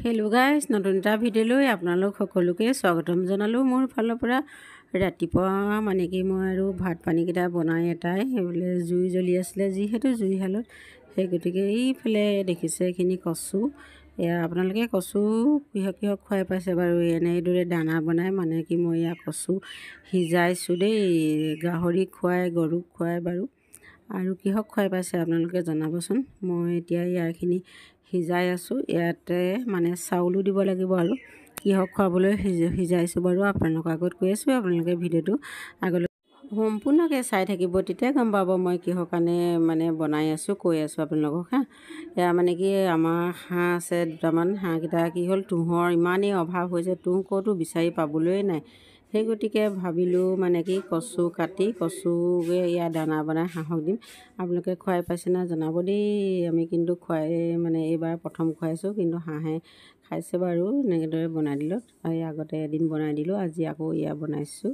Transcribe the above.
Hello' guys, নতুন এটা ভিডিঅ'লৈ আপোনালোক সকলোকে স্বাগতম জনালোঁ। মোৰ ফালৰ পৰা ৰাতিপুৱা মানে কি মই আৰু ভাত পানীকেইটা বনাই এটাই সেইবোলে জুই জ্বলি আছিলে, যিহেতু জুইশালত সেই গতিকে এইফালে দেখিছে এইখিনি কচু। এয়া আপোনালোকে কচু কিহক খুৱাই পাইছে বাৰু? এনেদৰে দানা বনাই মানে কি মই এয়া কচু সিজাইছোঁ দেই, গাহৰিক খুৱাই গৰুক খুৱাই বাৰু। আৰু কিহক খুৱাই পাইছে আপোনালোকে জনাবচোন। মই এতিয়া ইয়াৰখিনি সিজাই আছোঁ। ইয়াতে মানে চাউলো দিব লাগিব আৰু কিহক খুৱাবলৈ সিজাইছোঁ বাৰু আপোনালোকৰ আগত কৈ আছোঁ। আপোনালোকে ভিডিঅ'টো আগলৈ সম্পূৰ্ণকৈ চাই থাকিব, তেতিয়া গম পাব মই কিহৰ কাৰণে মানে বনাই আছোঁ, কৈ আছোঁ আপোনালোকক হা। এয়া মানে কি আমাৰ হাঁহ আছে দুটামান। হাঁহকেইটা কি হ'ল, তুঁহৰ ইমানেই অভাৱ হৈছে, তুঁহ ক'তো বিচাৰি পাবলৈ নাই। সেই গতিকে ভাবিলোঁ মানে কি কচু কাটি কচুকে ইয়াৰ দানা বনাই হাঁহক দিম। আপোনালোকে খুৱাই পাইছে না জনাব দেই। আমি কিন্তু খুৱাই মানে এইবাৰ প্ৰথম খুৱাইছোঁ, কিন্তু হাঁহে খাইছে বাৰু। এনেদৰে বনাই দিলোঁ, এই আগতে এদিন বনাই দিলোঁ, আজি আকৌ এয়া বনাইছোঁ।